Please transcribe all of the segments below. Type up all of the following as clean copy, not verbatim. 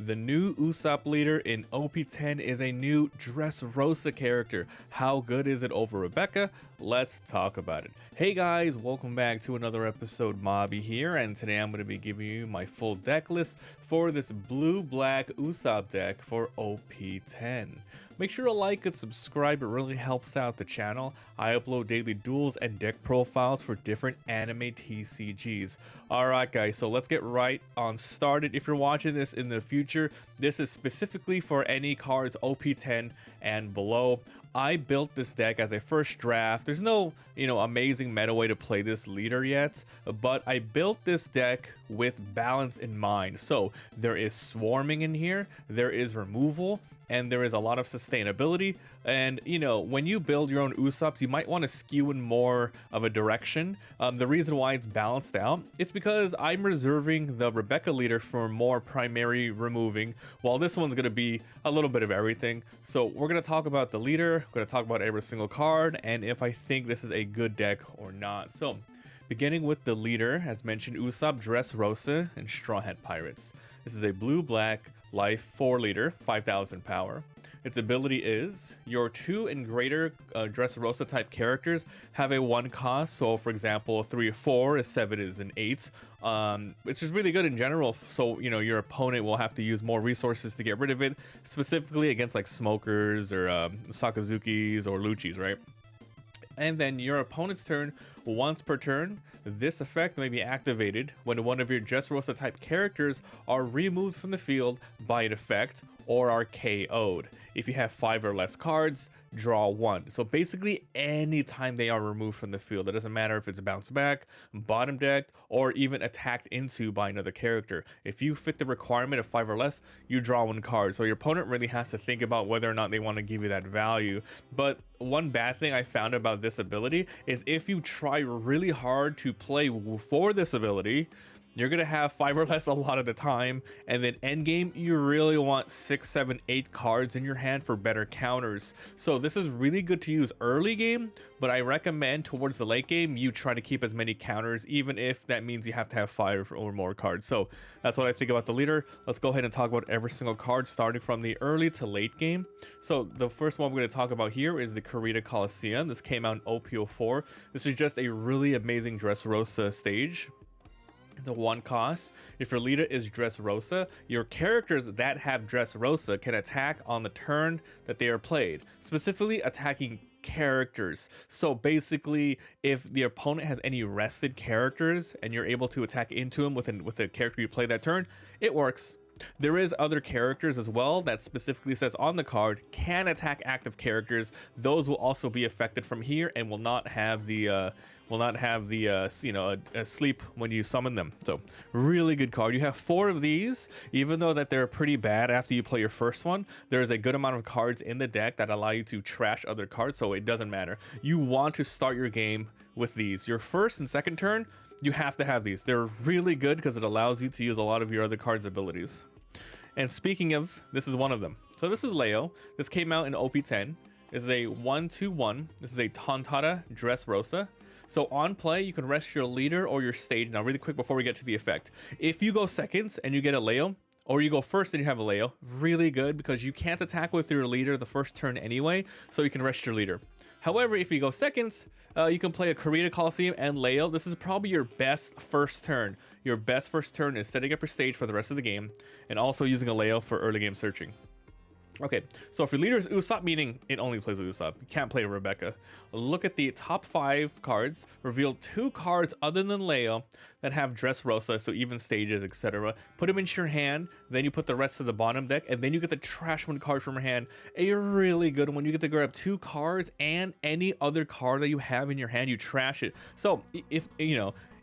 The new Usopp leader in OP10 is a new Dressrosa character. How good is it over Rebecca? Let's talk about it. Hey guys, welcome back to another episode. Mobby here, and today I'm going to be giving you my full deck list for this blue-black Usopp deck for OP10. Make sure to like and subscribe, it really helps out the channel. I upload daily duels and deck profiles for different anime TCGs. Alright guys, so let's get right on started. If you're watching this in the future, this is specifically for any cards OP10 and below. I built this deck as a first draft. There's no, amazing meta way to play this leader yet, but I built this deck with balance in mind. So there is swarming in here, there is removal, and there is a lot of sustainability. And when you build your own Usopps, you might want to skew in more of a direction. The reason why it's balanced out, it's because I'm reserving the Rebecca leader for more primary removing, while this one's going to be a little bit of everything. So we're going to talk about the leader, we're going to talk about every single card, and if I think this is a good deck or not. So beginning with the leader, as mentioned, Usopp Dressrosa and Straw Hat Pirates. This is a blue-black life 4 leader, 5,000 power. Its ability is your 2 and greater Dressrosa type characters have a 1 cost. So for example, 3 or 4, a 7 is an 8, which is really good in general. So your opponent will have to use more resources to get rid of it, specifically against like smokers or Sakazukis or Luchis, right? And then your opponent's turn, once per turn, this effect may be activated when one of your Dressrosa type characters are removed from the field by an effect or are KO'd. If you have 5 or less cards, draw 1. So basically anytime they are removed from the field, it doesn't matter if it's bounced back, bottom decked, or even attacked into by another character. If you fit the requirement of 5 or less, you draw 1 card. So your opponent really has to think about whether or not they want to give you that value. But one bad thing I found about this ability is if you try really hard to play for this ability, you're gonna have 5 or less a lot of the time, and then end game you really want 6, 7, 8 cards in your hand for better counters. So this is really good to use early game, but I recommend towards the late game you try to keep as many counters, even if that means you have to have 5 or more cards. So that's what I think about the leader. Let's go ahead and talk about every single card starting from the early to late game. So the first one we're going to talk about here is the Kurita Coliseum. This came out in OP04. This is just a really amazing Dressrosa stage. The 1 cost, if your leader is Dressrosa, your characters that have Dressrosa can attack on the turn that they are played, specifically attacking characters. So basically, if the opponent has any rested characters and you're able to attack into them with a character you play that turn, it works. There is other characters as well that specifically says on the card can attack active characters. Those will also be affected from here and will not have the sleep when you summon them. So really good card. You have 4 of these, even though that they're pretty bad after you play your first one. There's a good amount of cards in the deck that allow you to trash other cards, so it doesn't matter. You want to start your game with these. Your first and second turn, you have to have these. They're really good because it allows you to use a lot of your other cards' abilities. And speaking of, this is one of them. So this is Leo. This came out in OP10. This is a 1/2/1. This is a Tontara Dressrosa. So on play, you can rest your leader or your stage. Now really quick before we get to the effect. If you go seconds and you get a Leo, or you go first and you have a Leo, really good because you can't attack with your leader the first turn anyway, so you can rest your leader. However, if you go seconds, you can play a Kurita Coliseum and Leo. This is probably your best first turn. Your best first turn is setting up your stage for the rest of the game and also using a Leo for early game searching. Okay, so if your leader is Usopp, meaning it only plays with Usopp, you can't play Rebecca. Look at the top 5 cards, reveal 2 cards other than Leo that have Dressrosa, so even stages, etc. Put them into your hand, then you put the rest of the bottom deck, and then you get the trash 1 card from your hand. A really good one. You get to grab 2 cards and any other card that you have in your hand, you trash it. So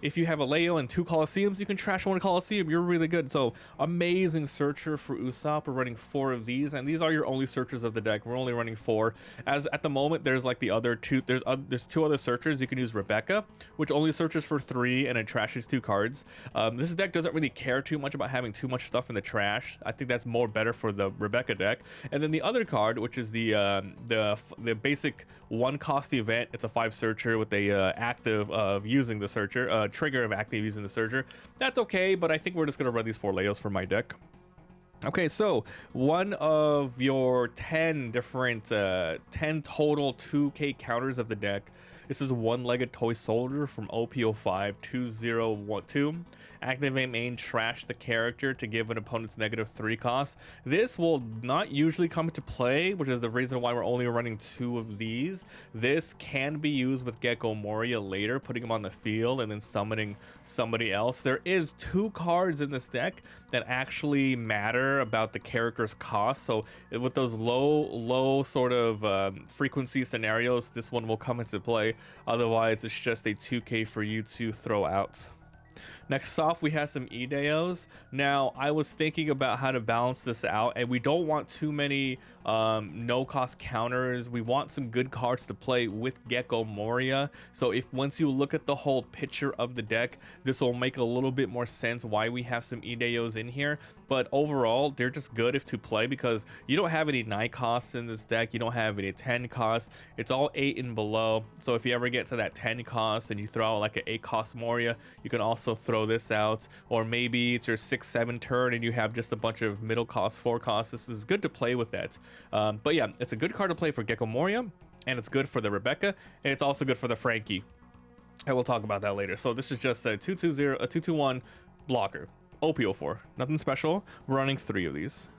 if you have a Leo and 2 Coliseums, you can trash 1 Coliseum. You're really good. So amazing searcher for Usopp. We're running 4 of these, and these are your only searchers of the deck. We're only running 4. As at the moment, there's like the other 2. There's 2 other searchers. You can use Rebecca, which only searches for 3 and it trashes 2 cards. This deck doesn't really care too much about having too much stuff in the trash. I think that's more better for the Rebecca deck. And then the other card, which is the basic 1 cost event. It's a 5 searcher with a active of using the searcher. Trigger of active using the searcher. That's okay, but I think we're just gonna run these 4 Leos for my deck. Okay, so one of your 10 different 10 total 2k counters of the deck. This is one-legged toy soldier from OP10 2012. Activate main, trash the character to give an opponent's -3 cost. This will not usually come into play, which is the reason why we're only running 2 of these. This can be used with Gecko Moria later, putting him on the field and then summoning somebody else. There is 2 cards in this deck that actually matter about the character's cost. So with those low sort of frequency scenarios, this one will come into play. Otherwise, it's just a 2k for you to throw out. Next off, we have some Ideos. Now, I was thinking about how to balance this out, and we don't want too many no-cost counters. We want some good cards to play with Gecko Moria. So if once you look at the whole picture of the deck, this will make a little bit more sense why we have some Ideos in here. But overall, they're just good if to play because you don't have any 9 costs in this deck. You don't have any 10 costs. It's all 8 and below. So if you ever get to that 10 cost and you throw out like an 8 cost Moria, you can also throw this out. Or maybe it's your 6-7 turn and you have just a bunch of middle cost 4 costs. This is good to play with that. But yeah, it's a good card to play for Gecko Moria, and it's good for the Rebecca, and it's also good for the Frankie. And we'll talk about that later. So this is just a 2-2-1 blocker. OP04, nothing special. We're running 3 of these.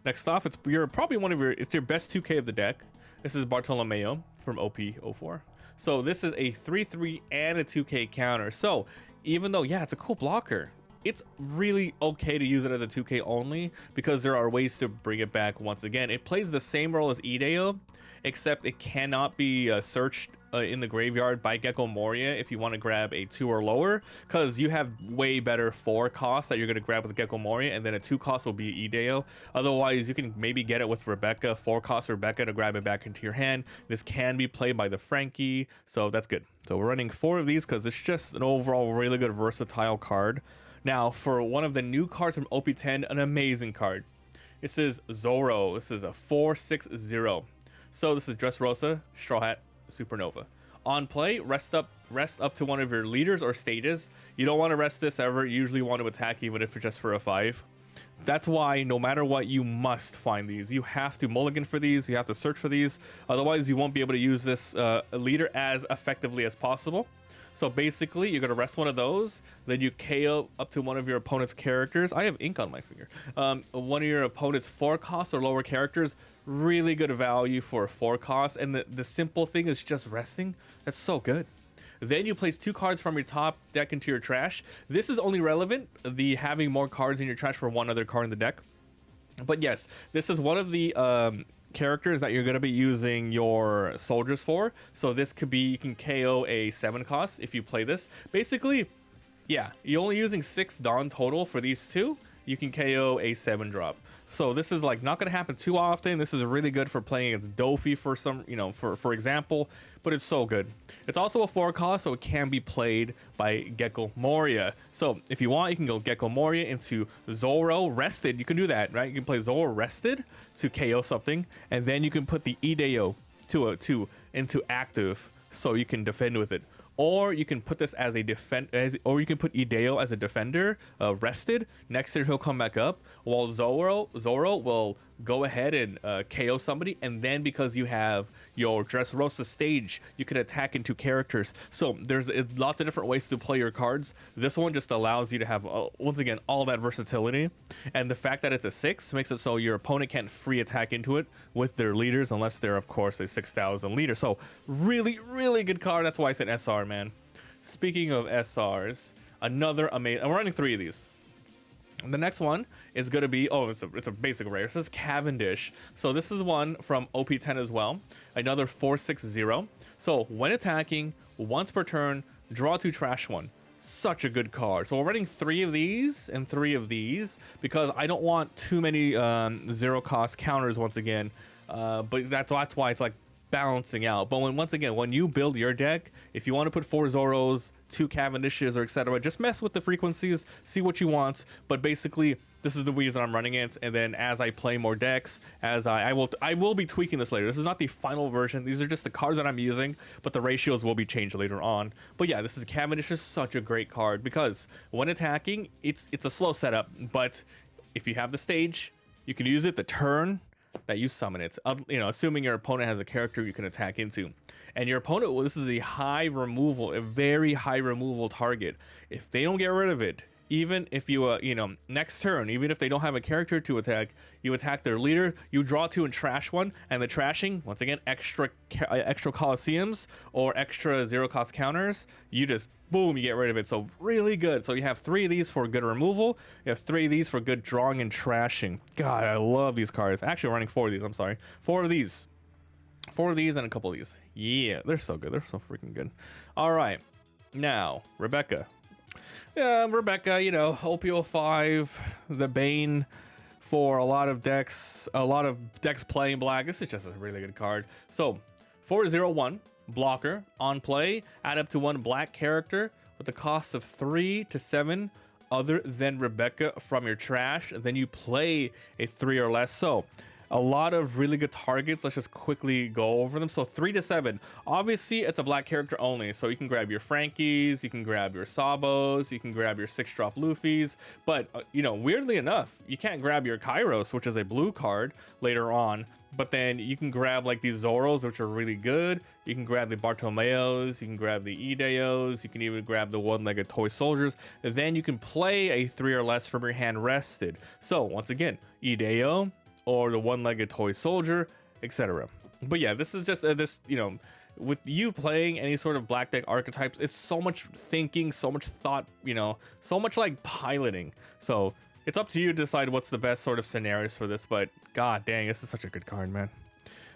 Next off, it's your best 2k of the deck. This is Bartolomeo from OP04. So this is a 3-3 and a 2k counter. So even though, yeah, it's a cool blocker, it's really okay to use it as a 2k only because there are ways to bring it back once again. It plays the same role as Ideo, except it cannot be searched in the graveyard by Gecko Moria if you want to grab a 2 or lower, because you have way better 4 costs that you're going to grab with Gecko Moria, and then a 2 cost will be Ideo. Otherwise, you can maybe get it with Rebecca, 4 cost Rebecca to grab it back into your hand. This can be played by the Frankie, so that's good. So we're running 4 of these because it's just an overall really good versatile card. Now, for one of the new cards from OP10, an amazing card. This is Zoro. This is a 4/6/0. So this is Dressrosa, Straw Hat, Supernova. On play, rest up to one of your leaders or stages. You don't want to rest this ever. You usually want to attack even if it's just for a 5. That's why no matter what, you must find these. You have to mulligan for these. You have to search for these. Otherwise, you won't be able to use this leader as effectively as possible. So basically, you're going to rest one of those, then you KO up to one of your opponent's characters. I have ink on my finger. One of your opponent's 4 costs or lower characters. Really good value for a 4 cost. And the simple thing is just resting. That's so good. Then you place 2 cards from your top deck into your trash. This is only relevant, the having more cards in your trash for one other card in the deck. But yes, this is one of the characters that you're going to be using your soldiers for. So this could be, you can KO a 7 cost if you play this. Basically, yeah, you're only using 6 Dawn total for these 2. You can KO a 7 drop. So this is like not going to happen too often. This is really good for playing against Dofi for some, for example, but it's so good. It's also a 4 cost, so it can be played by Gecko Moria. So if you want, you can go Gecko Moria into Zoro rested. You can do that, right? You can play Zoro rested to KO something, and then you can put the Ideo into active, so you can defend with it. Or you can put this as a or you can put Ideo as a defender, rested. Next turn he'll come back up, while Zoro will go ahead and KO somebody, and then because you have your Dressrosa stage, you can attack into characters. So there's lots of different ways to play your cards. This one just allows you to have once again all that versatility, and the fact that it's a 6 makes it so your opponent can't free attack into it with their leaders unless they're of course a 6,000 leader. So really good card. That's why I said SR, man. Speaking of SRs, another amazing, I'm running 3 of these. The next one is going to be, it's a basic rare. This is Cavendish. So this is one from OP10 as well. Another 4/6/0. So when attacking, once per turn, draw 2, trash 1. Such a good card. So we're running 3 of these and 3 of these because I don't want too many 0 cost counters once again. But that's why it's like balancing out. But when you build your deck, if you want to put 4 Zoros, 2 Cavendishes, or etc., just mess with the frequencies, see what you want. But basically, this is the reason I'm running it. And then as I play more decks, as I will be tweaking this later. This is not the final version. These are just the cards that I'm using, but the ratios will be changed later on. But yeah, this is Cavendish is such a great card because when attacking, it's a slow setup, but if you have the stage, You can use it the turn that you summon it. You know, assuming your opponent has a character you can attack into. And your opponent, well, this is a high removal, a very high removal target. If they don't get rid of it, even if you, you know, next turn, even if they don't have a character to attack, you attack their leader, you draw 2 and trash 1, and the trashing, once again, extra Colosseums or extra 0-cost counters, you just, boom, you get rid of it. So really good. So you have 3 of these for good removal. You have 3 of these for good drawing and trashing. God, I love these cards. Actually, running 4 of these, I'm sorry. 4 of these. 4 of these and a couple of these. Yeah, they're so good. They're so freaking good. All right. Now, Rebecca. Rebecca, you know, OP05, the bane for a lot of decks playing black. This is just a really good card. So 401 blocker on play, add up to 1 black character with a cost of 3 to 7 other than Rebecca from your trash. Then you play a 3 or less. So a lot of really good targets. Let's just quickly go over them. So 3 to 7. Obviously, it's a black character only. So you can grab your Frankies, you can grab your Sabos, you can grab your 6-drop Luffys. But, you know, weirdly enough, you can't grab your Kairos, which is a blue card, later on. But then you can grab like these Zoros, which are really good. You can grab the Bartolomeos, you can grab the Ideos, you can even grab the 1-legged toy soldiers. And then you can play a 3 or less from your hand rested. So once again, Ideo, or the 1-legged toy soldier, etc. But yeah, this is just this, you know, with you playing any sort of black deck archetypes, it's so much thinking, so much thought, you know, so much like piloting. So it's up to you to decide what's the best sort of scenarios for this, but god dang, this is such a good card, man.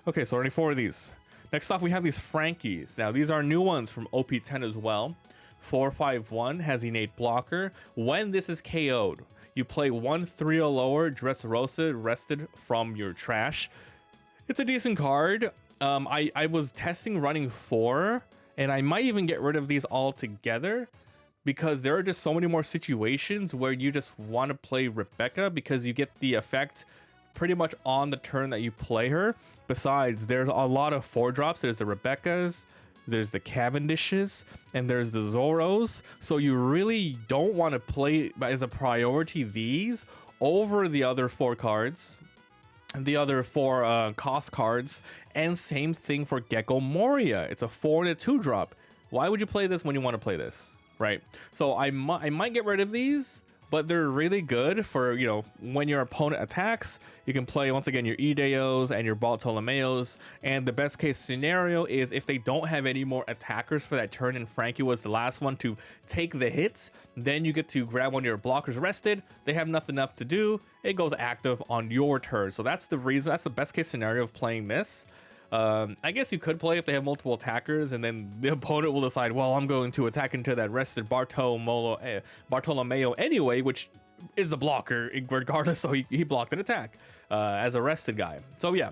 Okay, so already 4 of these. Next off, we have these Frankies. Now these are new ones from OP10 as well. 451 has innate blocker. When this is KO'd, you play 1 3 or lower Dressrosa rested from your trash. It's a decent card. I was testing running 4, and I might even get rid of these altogether because there are just so many more situations where you just want to play Rebecca because you get the effect pretty much on the turn that you play her. Besides, there's a lot of 4-drops. There's the Rebeccas, there's the Cavendishes, and there's the Zoros. So you really don't want to play as a priority these over the other 4 cards, the other 4 cost cards, and same thing for Gecko Moria. It's a 4 and a 2-drop. Why would you play this when you want to play this, right? So I might get rid of these, but they're really good for, you know, when your opponent attacks, you can play, once again, your Ideos and your Bartolomeos. And the best case scenario is if they don't have any more attackers for that turn, and Frankie was the last one to take the hits, then you get to grab one of your blockers rested. They have nothing enough to do. It goes active on your turn. So that's the reason, that's the best case scenario of playing this. I guess you could play if they have multiple attackers, and then the opponent will decide, well, I'm going to attack into that rested Bartolomeo anyway, which is the blocker regardless, so he blocked an attack as a rested guy. So yeah,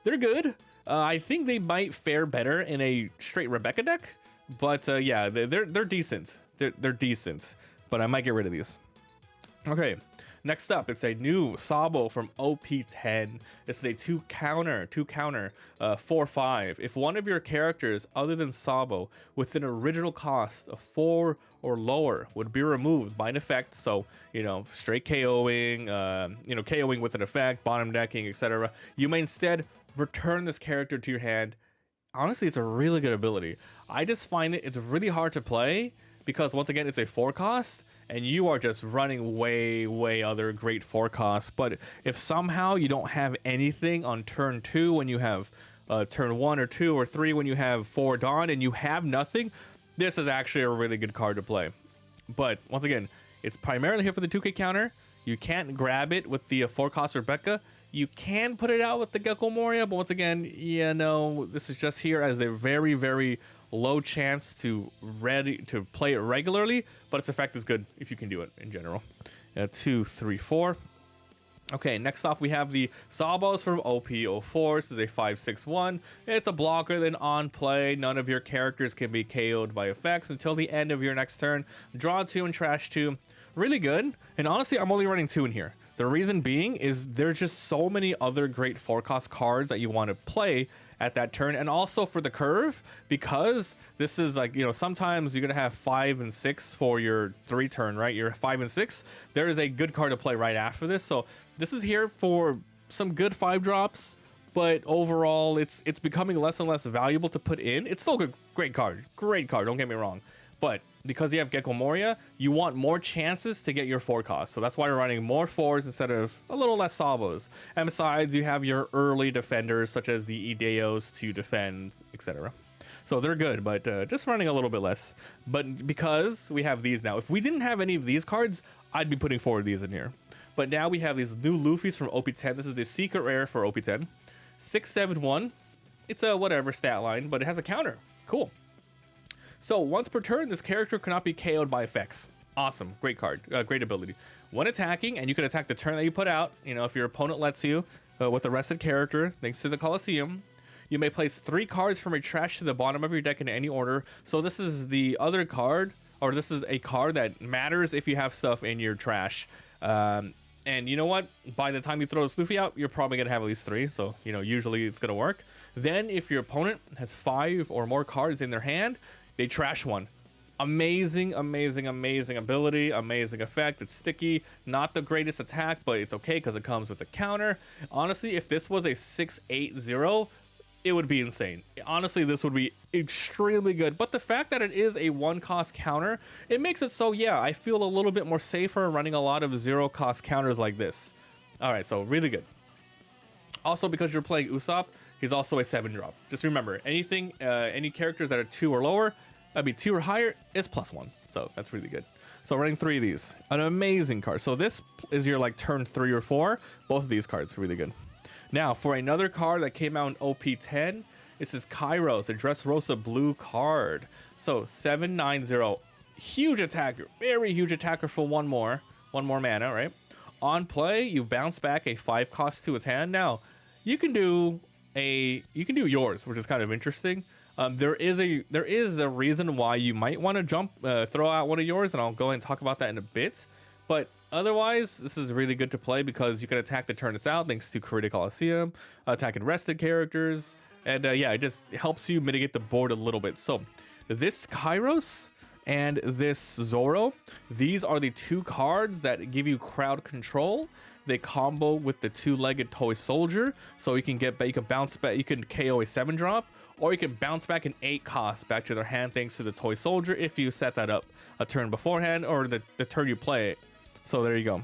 they're good. I think they might fare better in a straight Rebecca deck, but yeah, they're decent. They're decent, but I might get rid of these. Okay. Next up, it's a new Sabo from OP10. This is a 2-counter, 4/5. If one of your characters other than Sabo with an original cost of 4 or lower would be removed by an effect, so, you know, straight KOing, you know, KOing with an effect, bottom decking, etc., you may instead return this character to your hand. Honestly, it's a really good ability. I just find it's really hard to play because, once again, it's a 4 cost, and you are just running way other great 4 costs. But if somehow you don't have anything on turn 2 when you have turn 1 or 2 or 3 when you have 4 Dawn and you have nothing, this is actually a really good card to play. But once again, it's primarily here for the 2K counter. You can't grab it with the 4 cost Rebecca. You can put it out with the Gecko Moria, but once again, you know, this is just here as a very low chance to play it regularly, but its effect is good if you can do it in general. 2, 3, 4. Okay, next off we have the Sabos from OP04. This is a 5/6/1. It's a blocker, then on play, none of your characters can be KO'd by effects until the end of your next turn. Draw 2 and trash 2. Really good, and honestly, I'm only running 2 in here. The reason being is there's just so many other great 4-cost cards that you want to play at that turn, and also for the curve, because this is like, you know, sometimes you're gonna have 5 and 6 for your 3 turn, right? Your 5 and 6. There is a good card to play right after this, so this is here for some good 5 drops. But overall, it's becoming less and less valuable to put in. It's still a great card, don't get me wrong. But because you have Gecko Moria, you want more chances to get your 4 costs. So that's why you're running more 4s instead of a little less Sabos. And besides, you have your early defenders, such as the Ideos to defend, etc. So they're good, but just running a little bit less. But because we have these now, if we didn't have any of these cards, I'd be putting 4 of these in here. But now we have these new Luffys from OP10. This is the secret rare for OP10. 671. It's a whatever stat line, but it has a counter. Cool. So once per turn, this character cannot be KO'd by effects. Awesome. Great card. Great ability. When attacking, and you can attack the turn that you put out, you know, if your opponent lets you, with a rested character, thanks to the Colosseum, you may place 3 cards from your trash to the bottom of your deck in any order. So this is the other card, or this is a card that matters if you have stuff in your trash. And you know what? By the time you throw this Luffy out, you're probably going to have at least 3. So, you know, usually it's going to work. Then if your opponent has 5 or more cards in their hand, they trash 1. Amazing, amazing, amazing ability. Amazing effect. It's sticky. Not the greatest attack, but it's okay because it comes with a counter. Honestly, if this was a 680, it would be insane. Honestly, this would be extremely good. But the fact that it is a 1-cost counter, it makes it so, yeah, I feel a little bit more safer running a lot of 0-cost counters like this. All right, so really good. Also, because you're playing Usopp, he's also a 7-drop. Just remember, anything, any characters that are 2 or lower, that'd be 2 or higher, is +1. So that's really good. So running 3 of these, an amazing card. So this is your like turn 3 or 4. Both of these cards, really good. Now, for another card that came out in OP10, this is Kairos, a Dressrosa blue card. So 790, huge attacker, very huge attacker for one more mana, right? On play, you bounce back a 5-cost to its hand. Now, you can do yours, which is kind of interesting. There is a reason why you might want to throw out one of yours, and I'll go ahead and talk about that in a bit. But otherwise, this is really good to play because you can attack the turn it's out thanks to Creative Colosseum, attacking rested characters, and yeah, it just helps you mitigate the board a little bit. So this Kairos and this Zoro, these are the 2 cards that give you crowd control. They combo with the 2-legged toy soldier, so you can bounce back, you can KO a 7-drop, or you can bounce back an 8-cost back to their hand thanks to the toy soldier if you set that up a turn beforehand or the turn you play it. So there you go.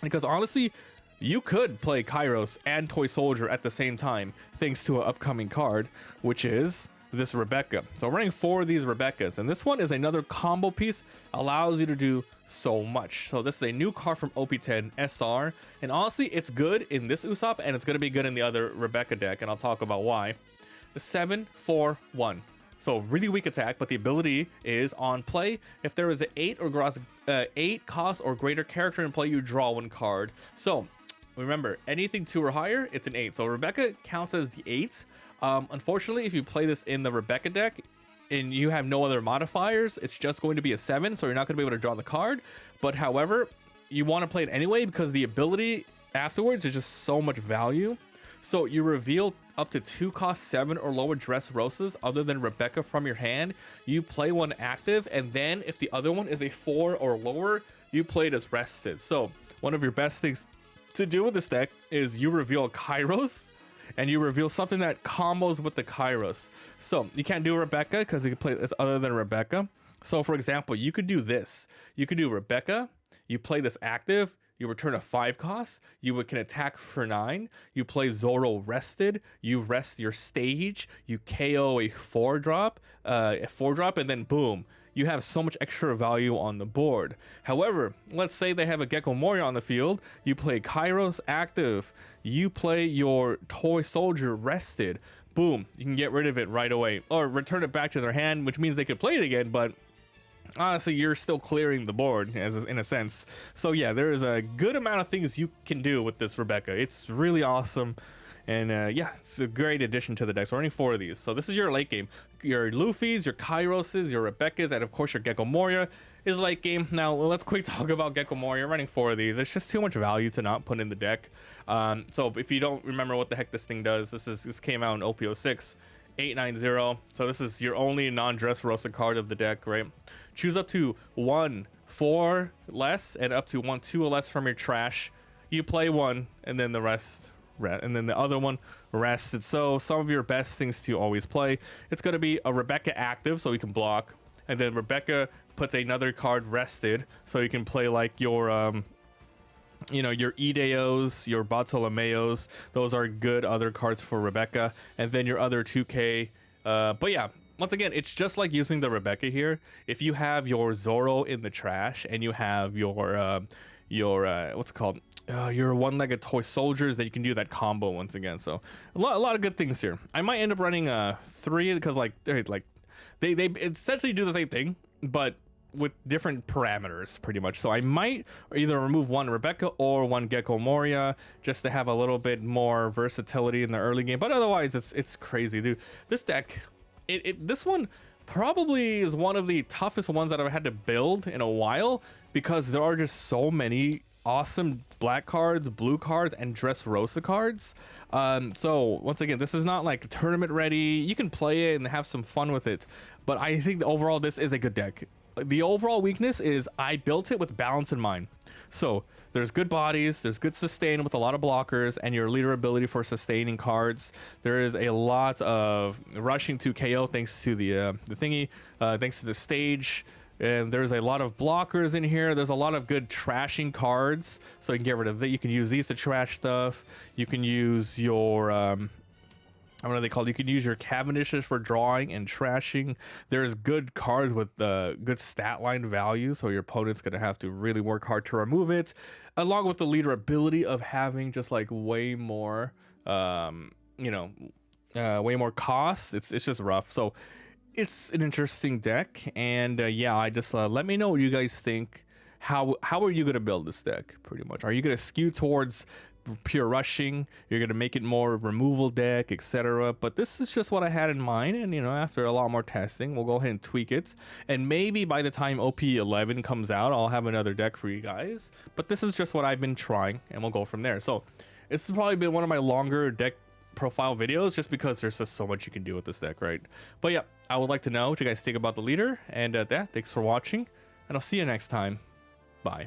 Because honestly, you could play Kairos and Toy Soldier at the same time, thanks to an upcoming card, which is this Rebecca. So I'm running 4 of these Rebeccas, and this one is another combo piece, allows you to do so much. So this is a new card from OP10 SR, and honestly, it's good in this Usopp, and it's going to be good in the other Rebecca deck, and I'll talk about why. The 741. So really weak attack, but the ability is on play. If there is an 8 cost or greater character in play, you draw 1 card. So remember, anything 2 or higher, it's an 8. So Rebecca counts as the 8. Unfortunately, if you play this in the Rebecca deck and you have no other modifiers, it's just going to be a 7. So you're not going to be able to draw the card. But however, you want to play it anyway because the ability afterwards is just so much value. So you reveal up to 2 cost 7 or lower Dressrosas other than Rebecca from your hand. You play 1 active, and then if the other one is a 4 or lower, you play it as rested. So one of your best things to do with this deck is you reveal Kairos, and you reveal something that combos with the Kairos. So you can't do Rebecca because you can play this other than Rebecca. So for example, you could do this. You could do Rebecca, you play this active, you return a 5 cost, you can attack for 9, you play Zoro rested, you rest your stage, you KO a 4-drop, and then boom, you have so much extra value on the board. However, let's say they have a Gecko Moria on the field, you play Kairos active, you play your Toy Soldier rested, boom, you can get rid of it right away, or return it back to their hand, which means they could play it again, but honestly, you're still clearing the board in a sense. So yeah, there is a good amount of things you can do with this Rebecca. It's really awesome. And yeah, it's a great addition to the deck. So running 4 of these. So this is your late game. Your Luffy's, your Kairoses, your Rebecca's, and of course your Gecko Moria is late game. Now let's quick talk about Gecko Moria. Running 4 of these. It's just too much value to not put in the deck. So if you don't remember what the heck this thing does, this came out in OP06. 890. So this is your only non-Dressrosa card of the deck, right? Choose up to 1 4 less and up to 1 2 or less from your trash. You play one, and then the rest, and then the other one rested. So some of your best things to always play. It's gonna be a Rebecca active, so you can block, and then Rebecca puts another card rested, so you can play like your you know, your Ideos, your Bartolomeos. Those are good other cards for Rebecca, and then your other 2K. But yeah, once again, it's just like using the Rebecca here. If you have your Zoro in the trash and you have your what's it called, your one-legged toy soldiers, that you can do that combo once again. So a lot of good things here. I might end up running 3 because they essentially do the same thing, but with different parameters pretty much. So I might either remove 1 Rebecca or 1 Gecko Moria just to have a little bit more versatility in the early game. But otherwise, it's crazy, dude. This deck, this one probably is one of the toughest ones that I've had to build in a while, because there are just so many awesome black cards, blue cards, and Dressrosa cards. So once again, this is not like tournament ready. You can play it and have some fun with it, but I think overall this is a good deck. The overall weakness is I built it with balance in mind. So there's good bodies, there's good sustain with a lot of blockers, and your leader ability for sustaining cards. There is a lot of rushing to KO thanks to the thingy, thanks to the stage. And there's a lot of blockers in here. There's a lot of good trashing cards, so you can get rid of that. You can use these to trash stuff. You can use your what are they called? You can use your Cavendishes for drawing and trashing. There's good cards with good stat line value, so your opponent's gonna have to really work hard to remove it, along with the leader ability of having just like way more, you know, way more cost. It's just rough. So it's an interesting deck, and yeah, I just let me know what you guys think. How are you gonna build this deck? Pretty much, are you gonna skew towards pure rushing? You're gonna make it more removal deck, etc. But this is just what I had in mind, and you know, after a lot more testing, we'll go ahead and tweak it, and maybe by the time OP11 comes out, I'll have another deck for you guys. But this is just what I've been trying, and we'll go from there. So this has probably been one of my longer deck profile videos, just because there's just so much you can do with this deck, right? But yeah, I would like to know what you guys think about the leader, and yeah, thanks for watching, and I'll see you next time. Bye.